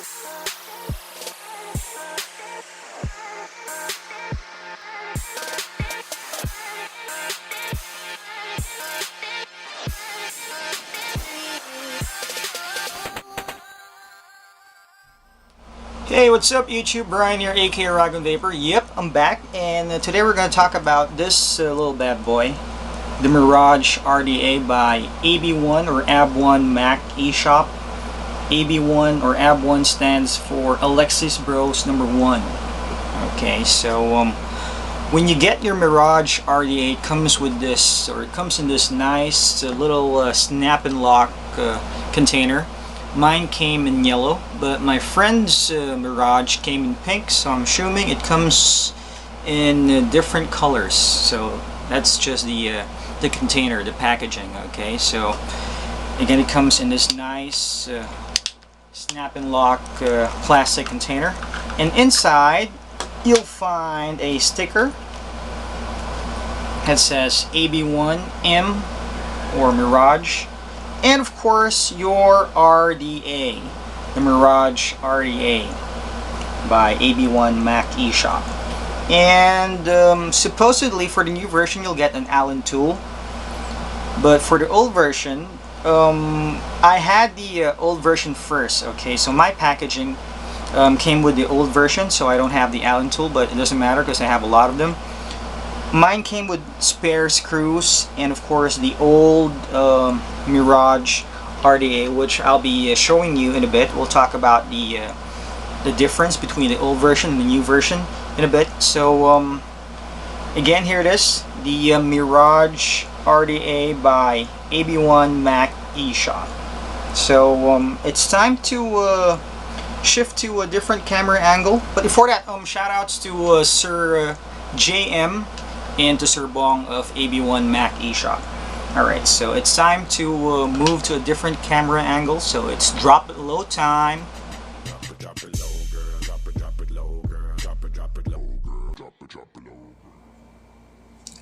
Hey, what's up YouTube? Brian here, aka uragonvaper. Yep, I'm back, and today we're going to talk about this little bad boy, the Mirage RDA by AB1 or AB1 Mac eShop. AB1 or AB1 stands for Alexis Bros number 1. Okay, so when you get your Mirage RDA, it comes with this, or it comes in this nice little snap and lock container. Mine came in yellow, but my friend's Mirage came in pink, so I'm assuming it comes in different colors. So that's just the container, the packaging. Okay, so again, it comes in this nice snap and lock plastic container, and inside you'll find a sticker that says AB1M or Mirage. And of course, your RDA, the Mirage RDA by AB1 Mac eShop. And supposedly for the new version, you'll get an Allen tool. But for the old version, I had the old version first. Okay, so my packaging came with the old version, so I don't have the Allen tool, but it doesn't matter because I have a lot of them. Mine came with spare screws and of course the old Mirage RDA, which I'll be showing you in a bit. We'll talk about the difference between the old version and the new version in a bit. So again, here it is, the Mirage RDA by AB1 Mac eShop. So it's time to shift to a different camera angle. But before that, shout outs to Sir JM and to Sir Bong of AB1 Mac eShop. Alright, so it's time to move to a different camera angle, so it's drop it low time.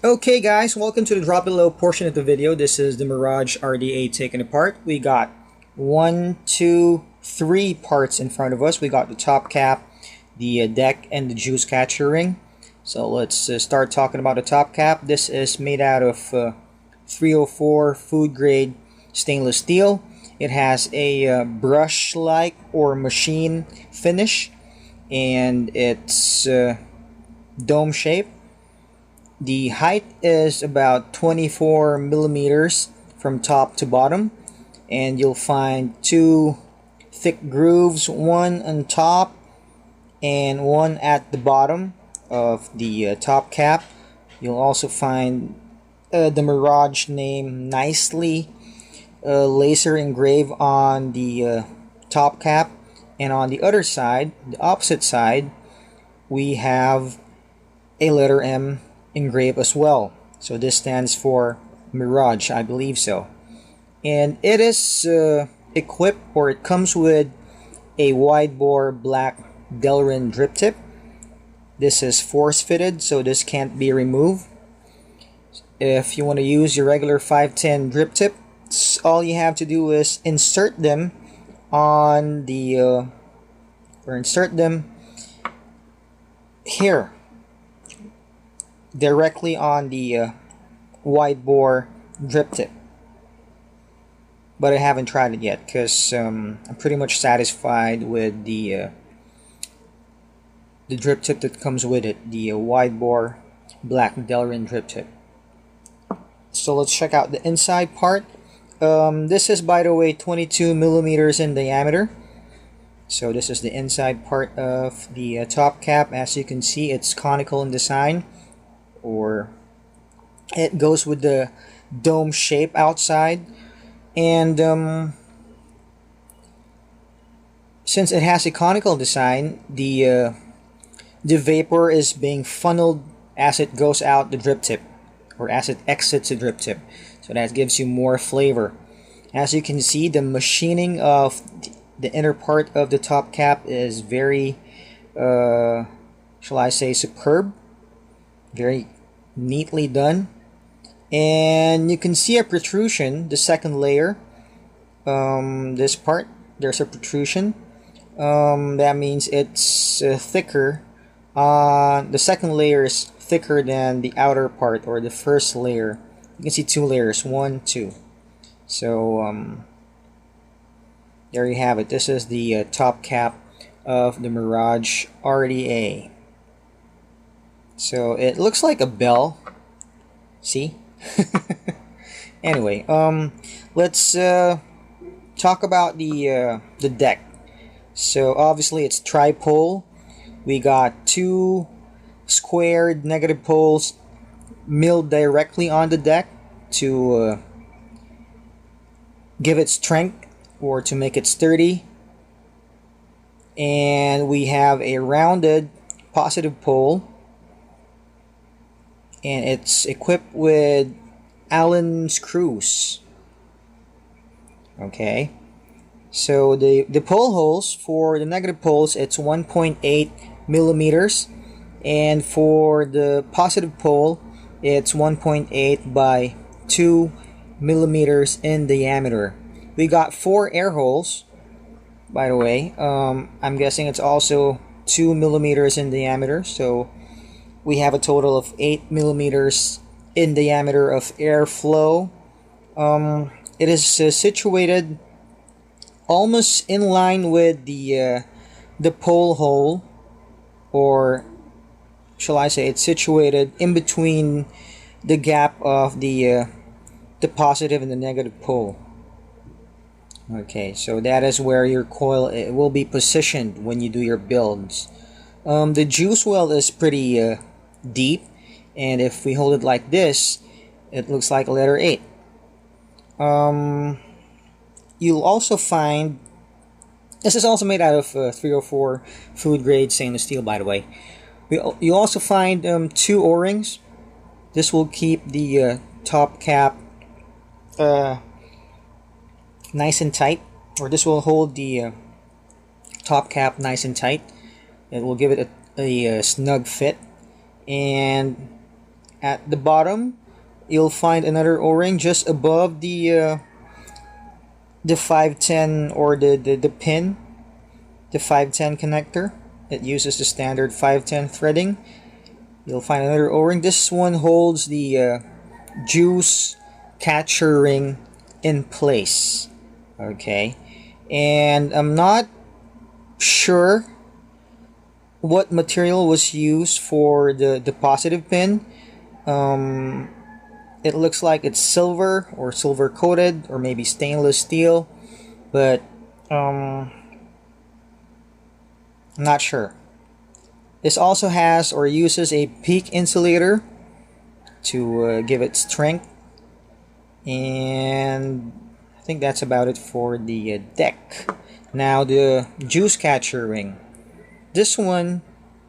Okay guys, welcome to the drop it low portion of the video. This is the Mirage RDA taken apart. We got 1, 2, 3 parts in front of us. We got the top cap, the deck, and the juice catcher ring. So let's start talking about the top cap. This is made out of 304 food grade stainless steel. It has a brush-like or machine finish, and it's dome shape. The height is about 24 millimeters from top to bottom, and you'll find 2 thick grooves, one on top and one at the bottom of the top cap. You'll also find the Mirage name nicely laser engraved on the top cap, and on the other side, the opposite side, we have a letter M engraved as well. So this stands for Mirage, I believe so. And it is equipped, or it comes with a wide bore black Delrin drip tip. This is force fitted, so this can't be removed. If you want to use your regular 510 drip tip, all you have to do is insert them on the or insert them here directly on the wide bore drip tip. But I haven't tried it yet because I'm pretty much satisfied with the drip tip that comes with it, the wide bore black Delrin drip tip. So let's check out the inside part. This is, by the way, 22 millimeters in diameter. So this is the inside part of the top cap. As you can see, it's conical in design, or it goes with the dome shape outside. And since it has a conical design, the vapor is being funneled as it goes out the drip tip, or as it exits the drip tip. So that gives you more flavor. As you can see, the machining of the inner part of the top cap is very, shall I say, superb. Very neatly done. And you can see a protrusion, the second layer. This part, there's a protrusion. That means it's thicker. The second layer is thicker than the outer part, or the first layer. You can see two layers, 1, 2. So there you have it. This is the top cap of the Mirage RDA. So it looks like a bell. See? Anyway, let's talk about the deck. So obviously it's tripole. We got 2 squared negative poles milled directly on the deck to give it strength, or to make it sturdy. And we have a rounded positive pole, and it's equipped with Allen screws. Okay, so the pole holes for the negative poles, it's 1.8 millimeters, and for the positive pole, it's 1.8 by 2 millimeters in diameter. We got 4 air holes, by the way. I'm guessing it's also 2 millimeters in diameter, so we have a total of 8 millimeters in diameter of airflow. It is situated almost in line with the pole hole, or shall I say, it's situated in between the gap of the positive and the negative pole. Okay, so that is where your coil will be positioned when you do your builds. The juice well is pretty deep, and if we hold it like this, it looks like a letter 8. You'll also find, this is also made out of 304 food grade stainless steel, by the way. You'll also find 2 O-rings. This will keep the top cap nice and tight, or this will hold the top cap nice and tight. It will give it a snug fit. And at the bottom, you'll find another O-ring just above the 510, or the pin, the 510 connector. It uses the standard 510 threading. You'll find another O-ring. This one holds the juice catcher ring in place. Okay, and I'm not sure what material was used for the positive pin. It looks like it's silver, or silver coated, or maybe stainless steel, but I'm not sure. This also has, or uses, a peak insulator to give it strength. And I think that's about it for the deck. Now the juice catcher ring. This one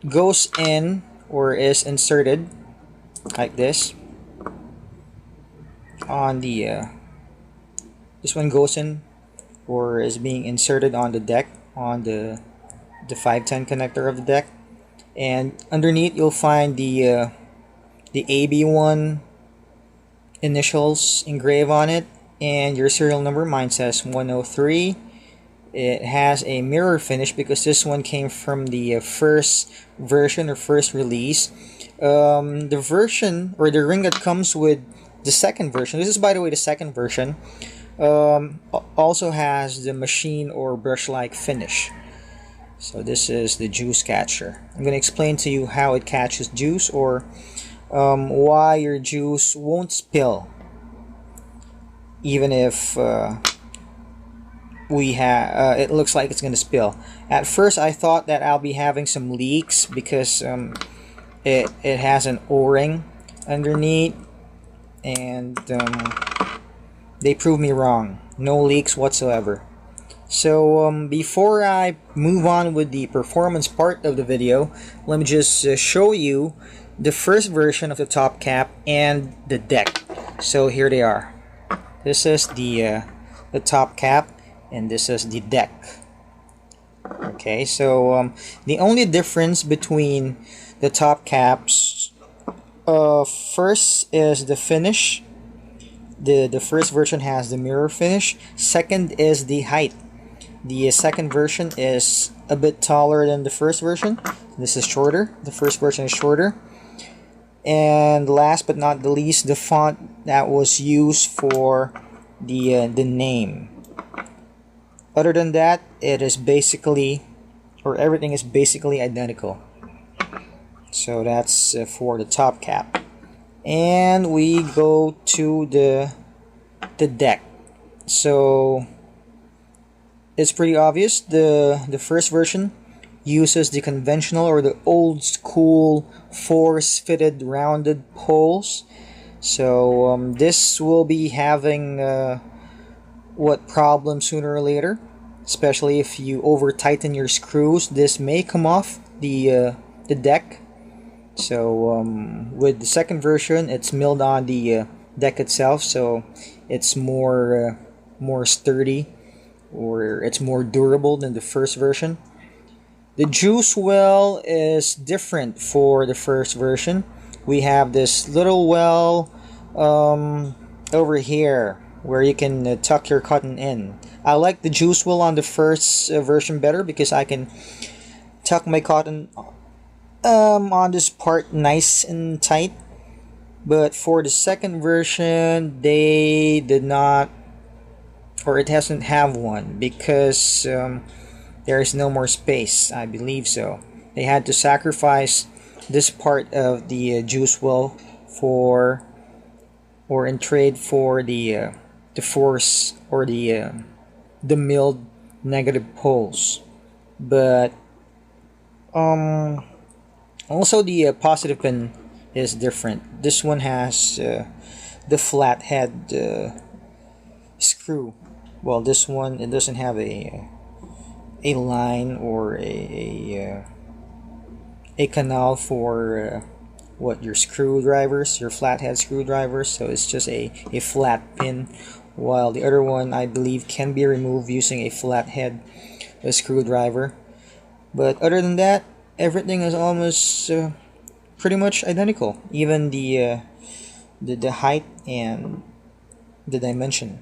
goes in, or is inserted like this on the this one goes in, or is being inserted on the deck, on the 510 connector of the deck. And underneath you'll find the AB1 initials engraved on it, and your serial number. Mine says 103. It has a mirror finish because this one came from the first version, or first release. The version, or the ring that comes with the second version, this is, by the way, the second version, also has the machine or brush-like finish. So this is the juice catcher. I'm going to explain to you how it catches juice, or why your juice won't spill, even if it looks like it's going to spill. At first I thought that I'll be having some leaks because it has an O-ring underneath, and they proved me wrong. No leaks whatsoever. So before I move on with the performance part of the video, let me just show you the first version of the top cap and the deck. So here they are. This is the top cap, and this is the deck. Okay, so the only difference between the top caps, first is the finish. The first version has the mirror finish. Second is the height. The second version is a bit taller than the first version. This is shorter. The first version is shorter. And last but not the least, the font that was used for the name. Other than that, it is basically, or everything is basically identical. So that's for the top cap. And we go to the deck. So it's pretty obvious. The first version uses the conventional or the old school force-fitted rounded poles. So this will be having what problem sooner or later, especially if you over tighten your screws. This may come off the deck. So with the second version, it's milled on the deck itself, so it's more sturdy, or it's more durable than the first version. The juice well is different for the first version. We have this little well over here where you can tuck your cotton in. I like the juice well on the first version better because I can tuck my cotton on this part nice and tight. But for the second version, they did not, or it doesn't have one, because there is no more space, I believe so. They had to sacrifice this part of the juice well for, or in trade for the force or the milled negative poles. But also the positive pin is different. This one has the flat head screw. Well, this one, it doesn't have a line or a canal for your screwdrivers, your flathead screwdrivers. So it's just a flat pin, while the other one, I believe, can be removed using a flathead screwdriver. But other than that, everything is almost pretty much identical, even the height and the dimension.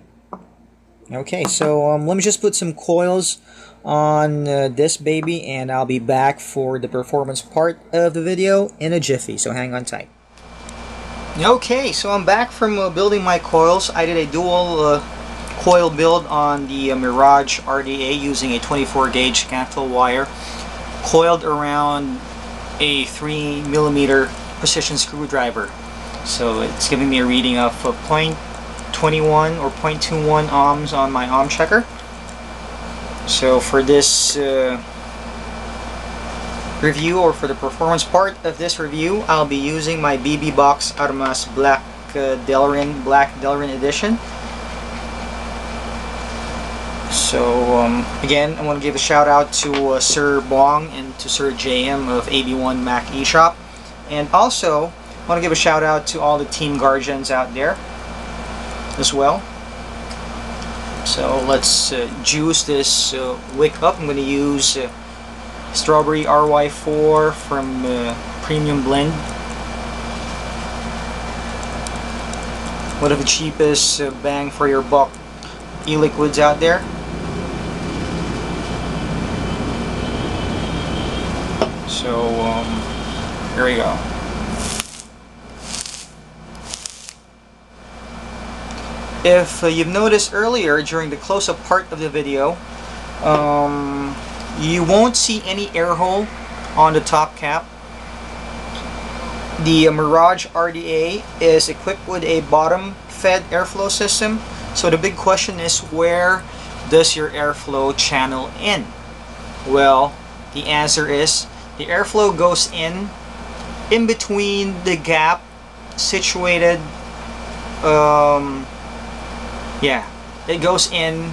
Okay, so let me just put some coils on this baby, and I'll be back for the performance part of the video in a jiffy, so hang on tight. Okay, so I'm back from building my coils. I did a dual coil build on the Mirage RDA using a 24 gauge cathode wire coiled around a 3mm precision screwdriver. So it's giving me a reading of 0.21 or 0.21 ohms on my ohm checker. So for this review, or for the performance part of this review, I'll be using my BB Box Armas Black Delrin Edition. So again, I want to give a shout out to Sir Bong and to Sir JM of AB1 Mac eShop, and also I want to give a shout out to all the Team Guardians out there as well. So let's juice this wick up. I'm going to use Strawberry RY4 from Premium Blend. One of the cheapest bang for your buck e-liquids out there. So here we go. If you've noticed earlier during the close-up part of the video, you won't see any air hole on the top cap. The Mirage RDA is equipped with a bottom-fed airflow system. So the big question is, where does your airflow channel in? Well, the answer is the airflow goes in between the gap situated. It goes in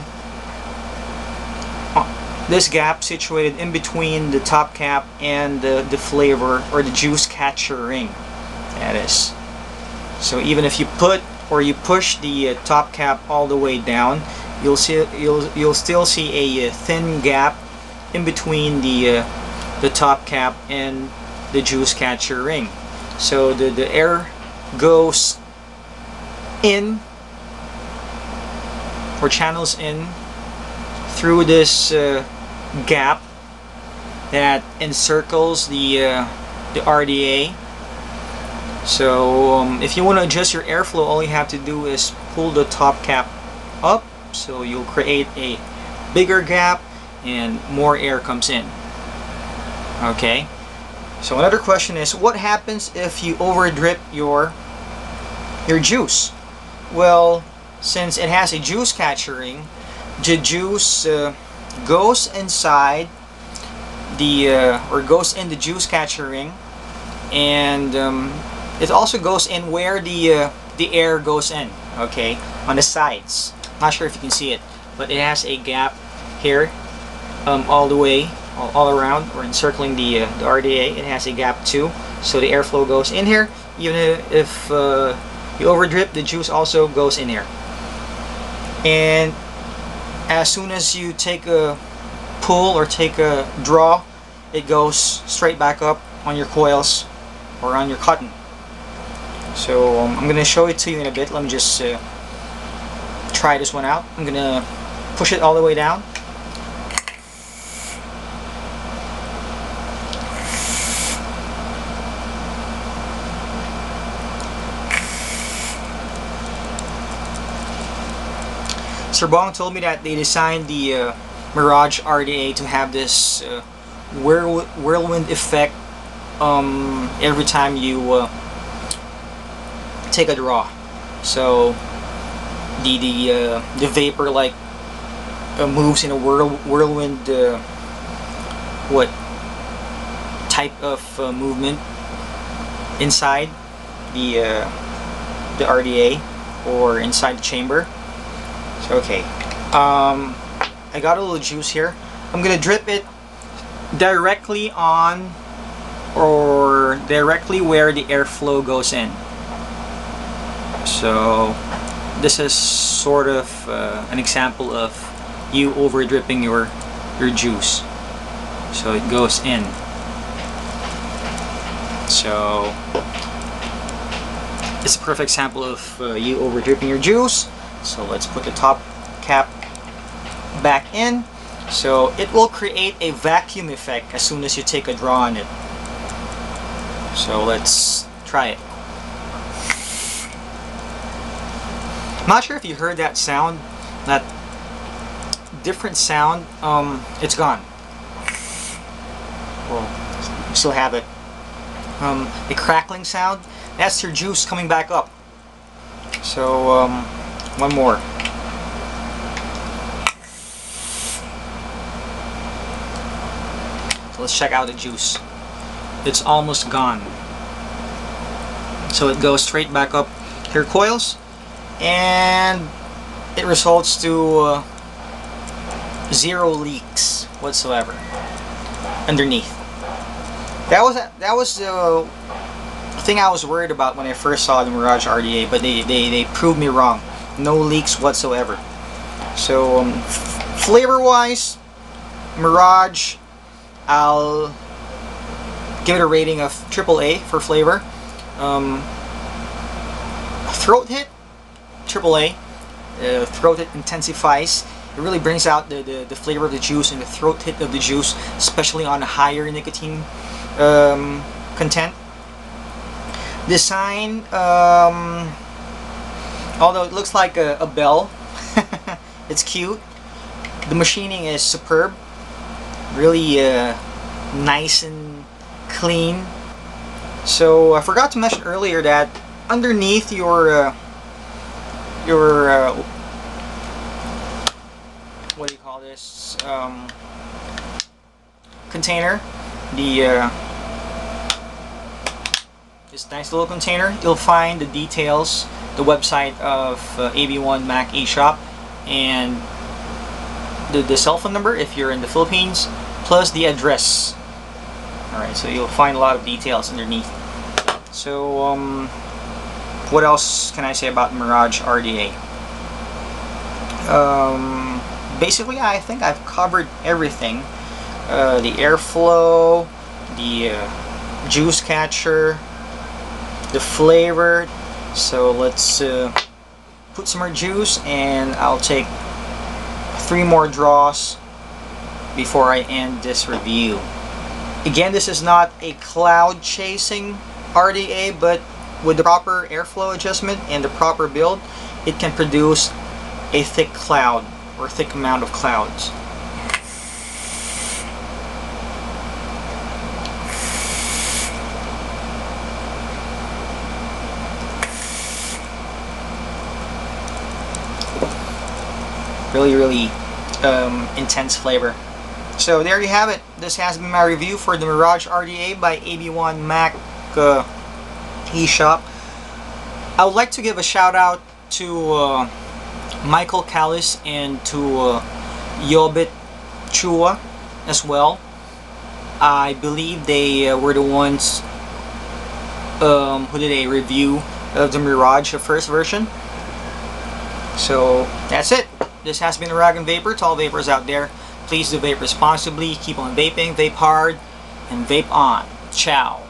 this gap situated in between the top cap and the flavor or the juice catcher ring. That is. So even if you put or you push the top cap all the way down, you'll still see a thin gap in between the top cap and the juice catcher ring. So the air goes in, or channels in, through this gap that encircles the RDA. So if you want to adjust your airflow, all you have to do is pull the top cap up, so you'll create a bigger gap and more air comes in. Okay, so another question is, what happens if you over drip your juice? Well, since it has a juice catcher ring, the juice goes inside the or goes in the juice catcher ring, and it also goes in where the air goes in. Okay, on the sides. Not sure if you can see it, but it has a gap here, all the way, all around, or encircling the RDA. It has a gap too, so the airflow goes in here. Even if you over drip, the juice also goes in here. And as soon as you take a pull or take a draw, it goes straight back up on your coils or on your cotton. So I'm going to show it to you in a bit. Let me just try this one out. I'm going to push it all the way down. Sir Bong told me that they designed the Mirage RDA to have this whirlwind effect every time you take a draw. So the vapor like moves in a whirlwind what type of movement inside the RDA or inside the chamber. So okay, I got a little juice here. I'm gonna drip it directly on, or directly where the airflow goes in. So this is sort of an example of you over dripping your juice. So it goes in. So it's a perfect example of you over dripping your juice. So let's put the top cap back in. So it will create a vacuum effect as soon as you take a draw on it. So let's try it. Not sure if you heard that sound, that different sound. It's gone. Well, still have it. The crackling sound, that's your juice coming back up. So one more. So let's check out the juice. It's almost gone. So it goes straight back up your coils, and it results to 0 leaks whatsoever underneath. That was the thing I was worried about when I first saw the Mirage RDA, but they proved me wrong. No leaks whatsoever. So flavor wise, Mirage, I'll give it a rating of AAA for flavor. Throat hit, AAA. Throat hit intensifies. It really brings out the flavor of the juice and the throat hit of the juice, especially on the higher nicotine content. Design, although it looks like a bell, it's cute. The machining is superb, really nice and clean. So I forgot to mention earlier that underneath your what do you call this, container, this nice little container, you'll find the details, the website of AB1 Mac eShop, and the cell phone number if you're in the Philippines, plus the address. Alright, so you'll find a lot of details underneath. So what else can I say about Mirage RDA? Basically, I think I've covered everything. The airflow, the juice catcher, the flavor. So let's put some more juice, and I'll take 3 more draws before I end this review. Again, this is not a cloud chasing RDA, but with the proper airflow adjustment and the proper build, it can produce a thick cloud or thick amount of clouds. Really intense flavor. So there you have it. This has been my review for the Mirage RDA by AB1 Mac eShop. I would like to give a shout out to Michael Callis and to Yobit Chua as well. I believe they were the ones who did a review of the Mirage, the first version. So that's it. This has been Uragon Vapor. To all vapors out there, please do vape responsibly, keep on vaping, vape hard, and vape on. Ciao.